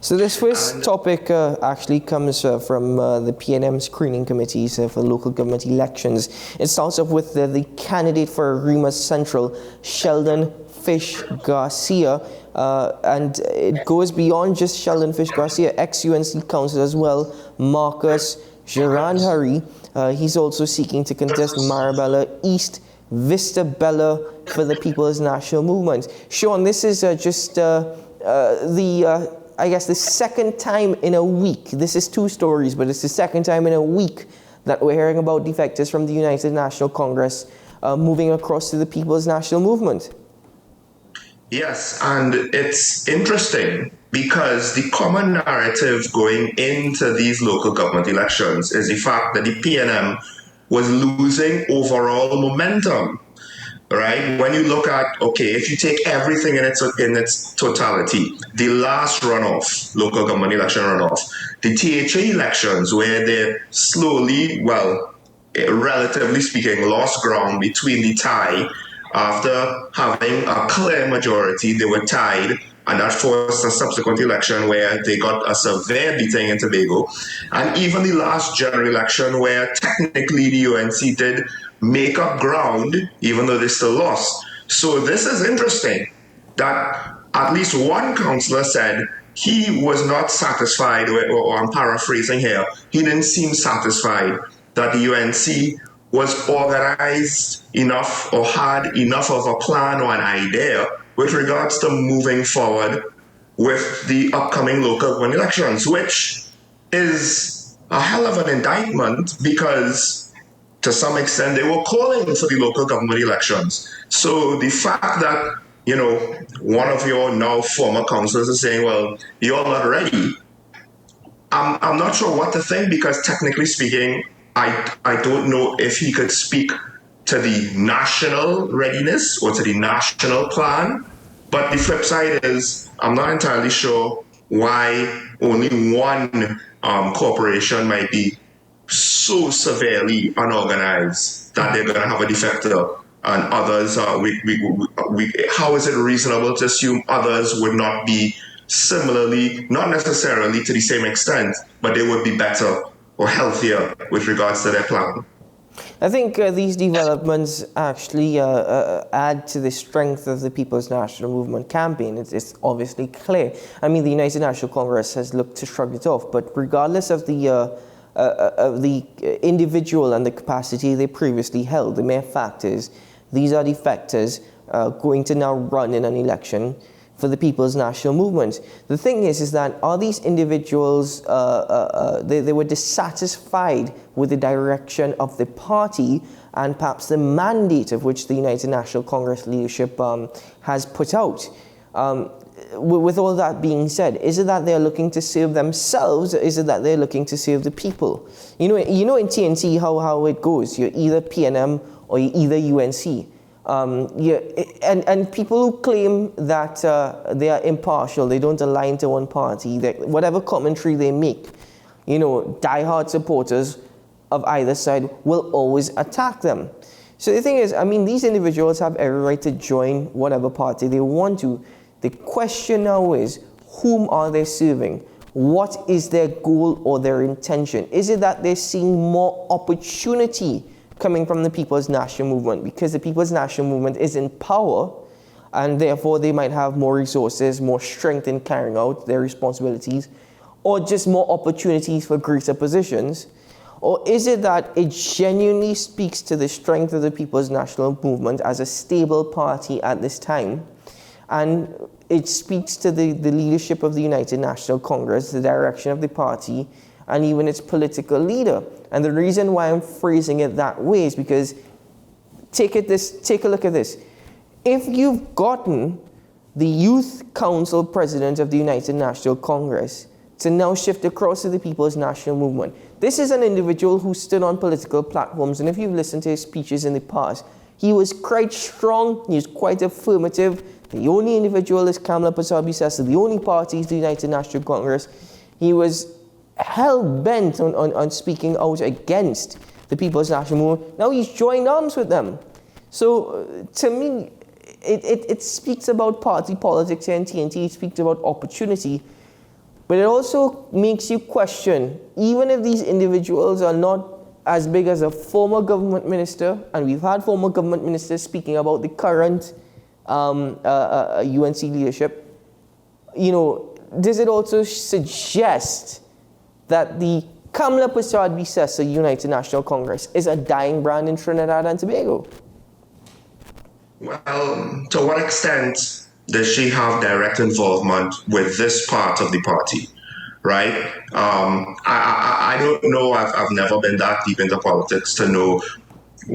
So this first topic actually comes from the PNM screening committees for local government elections. It starts off with the candidate for Arima Central, Sheldon Fish Garcia, and it goes beyond just Sheldon Fish Garcia, ex-UNC councillor as well, Marcus Jaranhari. He's also seeking to contest Marabella East Vista Bella for the People's National Movement. Sean, this is just I guess the second time in a week, this is two stories, but it's the second time in a week that we're hearing about defectors from the United National Congress moving across to the People's National Movement. Yes, and it's interesting because the common narrative going into these local government elections is the fact that the PNM was losing overall momentum, right? When you look at, if you take everything in its totality, the last runoff, local government election runoff, the THA elections where they slowly, relatively speaking, lost ground between the tie. After having a clear majority, they were tied, and that forced a subsequent election where they got a severe beating in Tobago. And even the last general election where technically the UNC did make up ground, even though they still lost. So this is interesting that at least one councillor said he was not satisfied, or I'm paraphrasing here, he didn't seem satisfied that the UNC was organized enough or had enough of a plan or an idea with regards to moving forward with the upcoming local government elections, which is a hell of an indictment because to some extent they were calling for the local government elections. So the fact that, one of your now former councillors is saying, well, you're not ready, I'm not sure what to think because technically speaking, I don't know if he could speak to the national readiness or to the national plan. But the flip side is I'm not entirely sure why only one corporation might be so severely unorganized that they're going to have a defector and others how is it reasonable to assume others would not be similarly, not necessarily to the same extent, but they would be better or healthier with regards to their plan? I think these developments actually add to the strength of the People's National Movement campaign. It's obviously clear. I mean, the United National Congress has looked to shrug it off, but regardless of the individual and the capacity they previously held, the mere fact is these are defectors going to now run in an election for the People's National Movement. The thing is that are these individuals, they were dissatisfied with the direction of the party and perhaps the mandate of which the United National Congress leadership has put out. With all that being said, is it that they're looking to serve themselves, or is it that they're looking to serve the people? You know in TNT how it goes. You're either PNM or you're either UNC. And people who claim that they are impartial, they don't align to one party, whatever commentary they make, diehard supporters of either side will always attack them. So the thing is, these individuals have every right to join whatever party they want to. The question now is, whom are they serving? What is their goal or their intention? Is it that they're seeing more opportunity coming from the People's National Movement because the People's National Movement is in power and therefore they might have more resources, more strength in carrying out their responsibilities, or just more opportunities for greater positions? Or is it that it genuinely speaks to the strength of the People's National Movement as a stable party at this time, and it speaks to the leadership of the United National Congress, the direction of the party, and even its political leader? And the reason why I'm phrasing it that way is because take a look at this. If you've gotten the Youth Council President of the United National Congress to now shift across to the People's National Movement, this is an individual who stood on political platforms, and if you've listened to his speeches in the past, he was quite strong, he was quite affirmative. The only individual is Kamala Pasabi-Sessa, the only party is the United National Congress. He was hell-bent on speaking out against the People's National Movement. Now he's joined arms with them. So to me, it speaks about party politics here in TNT. It speaks about opportunity. But it also makes you question, even if these individuals are not as big as a former government minister, and we've had former government ministers speaking about the current UNC leadership, does it also suggest that the Kamala Prasad Visesa United National Congress is a dying brand in Trinidad and Tobago? Well, to what extent does she have direct involvement with this part of the party, right? I don't know. I've never been that deep into politics to know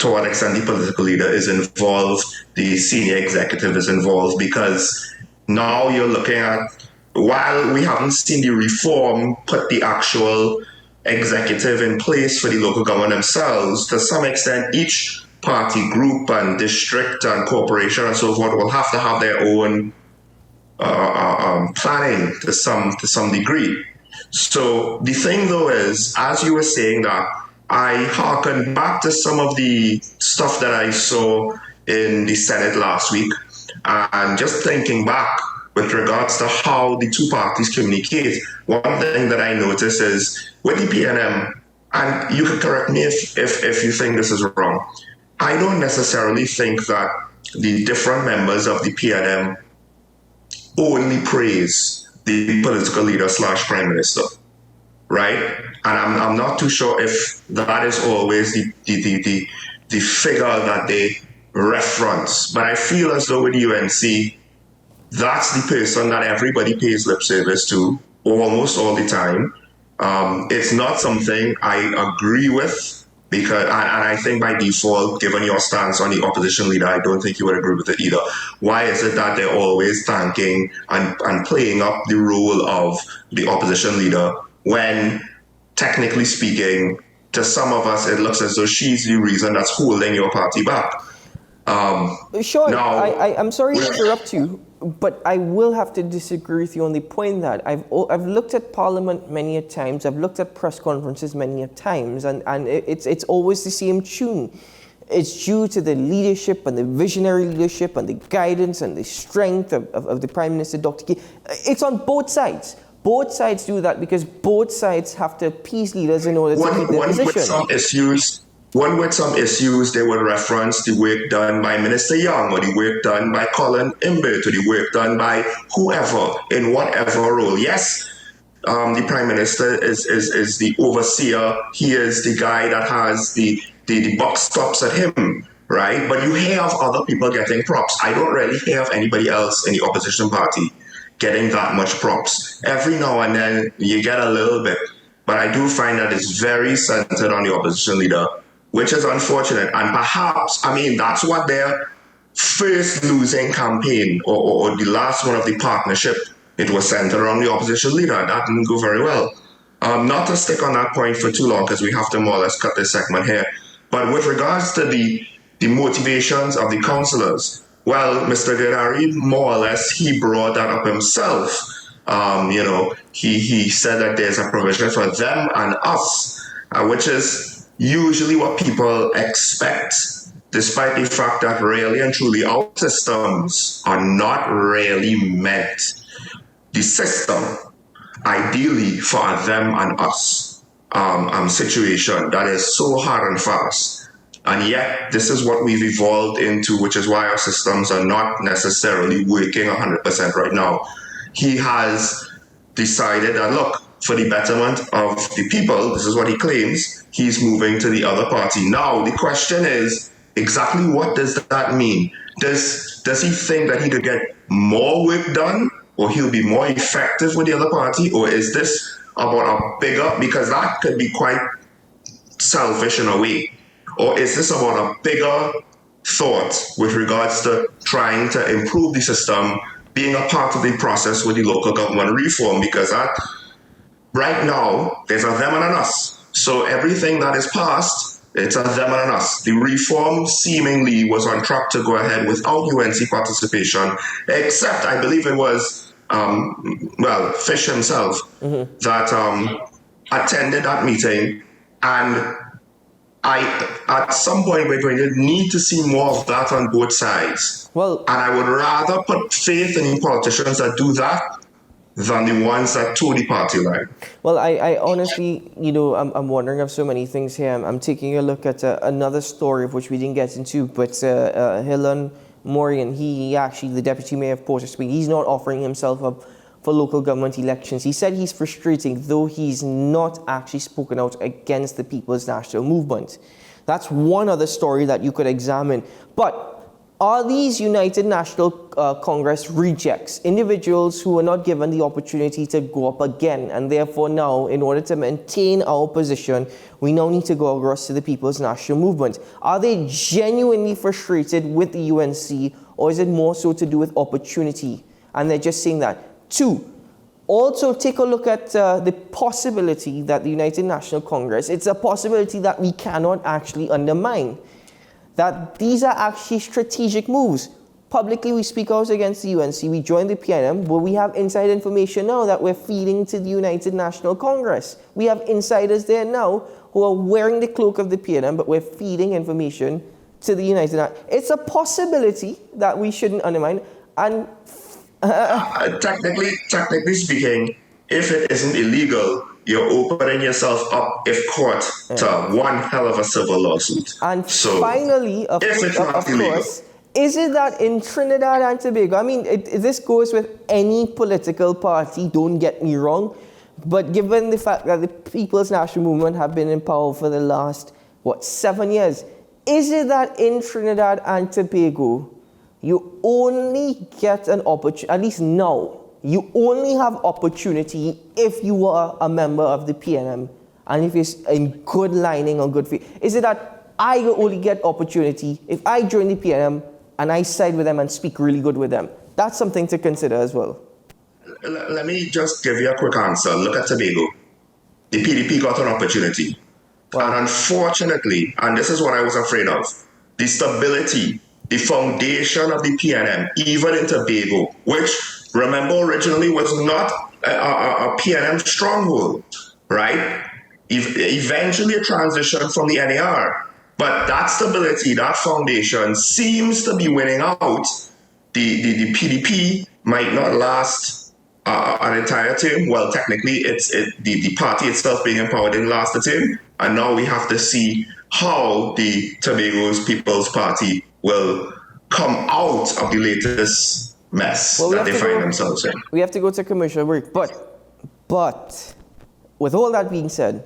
to what extent the political leader is involved, the senior executive is involved, because now you're looking at, while we haven't seen the reform put the actual executive in place for the local government themselves, to some extent each party group and district and corporation and so forth will have to have their own planning to some degree. So the thing though is, as you were saying that, I hearkened back to some of the stuff that I saw in the Senate last week, and just thinking back with regards to how the two parties communicate, one thing that I noticed is with the PNM, and you can correct me if you think this is wrong, I don't necessarily think that the different members of the PNM only praise the political leader / prime minister, right? And I'm not too sure if that is always the figure that they reference. But I feel as though with UNC, that's the person that everybody pays lip service to almost all the time. It's not something I agree with, because, and I think by default, given your stance on the opposition leader, I don't think you would agree with it either. Why is it that they're always thanking and playing up the role of the opposition leader when, technically speaking, to some of us, it looks as though she's the reason that's holding your party back? Sure, I'm sorry to interrupt you, but I will have to disagree with you on the point that I've looked at Parliament many a times, I've looked at press conferences many a times, and it's always the same tune. It's due to the leadership and the visionary leadership and the guidance and the strength of the Prime Minister, Dr. K. It's on both sides. Both sides do that because both sides have to appease leaders in order to keep their position. One with some issues, they would reference the work done by Minister Young, or the work done by Colin Imbert, or the work done by whoever in whatever role. Yes, the Prime Minister is the overseer. He is the guy that has the buck stops at him, right? But you have other people getting props. I don't really have anybody else in the opposition party getting that much props. Every now and then you get a little bit, but I do find that it's very centered on the opposition leader, which is unfortunate. And perhaps, I mean, that's what their first losing campaign, or the last one of the partnership, it was centered around the opposition leader. That didn't go very well. Not to stick on that point for too long, because we have to more or less cut this segment here. But with regards to the motivations of the councillors, well, Mr. Gadari, more or less, he brought that up himself. He said that there's a provision for them and us, which is usually what people expect, despite the fact that really and truly our systems are not really meant, the system, ideally for a them and us situation that is so hard and fast. And yet, this is what we've evolved into, which is why our systems are not necessarily working 100% right now. He has decided that, look, for the betterment of the people, this is what he claims, he's moving to the other party. Now, the question is, exactly what does that mean? Does he think that he could get more work done, or he'll be more effective with the other party? Or is this about a bigger, because that could be quite selfish in a way, or is this about a bigger thought with regards to trying to improve the system, being a part of the process with the local government reform? Because that, right now, there's a them and an us. So everything that is passed, it's a them and an us. The reform seemingly was on track to go ahead without UNC participation, except I believe it was, Fish himself that attended that meeting. And at some point, we're going to need to see more of that on both sides. Well, and I would rather put faith in politicians that do that than the ones that toe the party line. Well, I honestly, I'm wondering of so many things here. I'm taking a look at another story of which we didn't get into, but Helen Morgan, he actually, the deputy mayor of Port of Spain, he's not offering himself up for local government elections. He said he's frustrating, though he's not actually spoken out against the People's National Movement. That's one other story that you could examine. But are these United National Congress rejects, individuals who were not given the opportunity to go up again, and therefore now, in order to maintain our position, we now need to go across to the People's National Movement? Are they genuinely frustrated with the UNC, or is it more so to do with opportunity? And they're just saying that. Two, also take a look at the possibility that the United National Congress, it's a possibility that we cannot actually undermine, that these are actually strategic moves. Publicly, we speak out against the UNC, we join the PNM, but we have inside information now that we're feeding to the United National Congress. We have insiders there now who are wearing the cloak of the PNM, but we're feeding information to the United Nations. It's a possibility that we shouldn't undermine. And technically speaking, if it isn't illegal, you're opening yourself up, if caught, to one hell of a civil lawsuit. And so, finally, of course, is it that in Trinidad and Tobago, I mean, this goes with any political party, don't get me wrong, but given the fact that the People's National Movement have been in power for the last, 7 years, is it that in Trinidad and Tobago, you only get an opportunity, at least now, you only have opportunity if you are a member of the PNM and if it's in good lining or good faith? Is it that I only get opportunity if I join the PNM and I side with them and speak really good with them? That's something to consider as well. Let me just give you a quick answer. Look at Tobago. The PDP got an opportunity. Wow. And unfortunately, and this is what I was afraid of, the stability, the foundation of the PNM, even in Tobago, which, remember, originally was not a PNM stronghold, right? Eventually a transition from the NAR. But that stability, that foundation seems to be winning out. The PDP might not last an entire term. Well, technically, the party itself being in power didn't last a term. And now we have to see how the Tobago's People's Party will come out of the latest mess that they find themselves in. We have to go to commercial break. But with all that being said,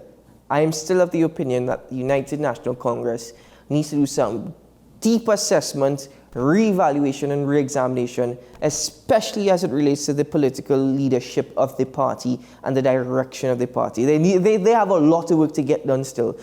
I am still of the opinion that the United National Congress needs to do some deep assessment, reevaluation and re-examination, especially as it relates to the political leadership of the party and the direction of the party. They have a lot of work to get done still.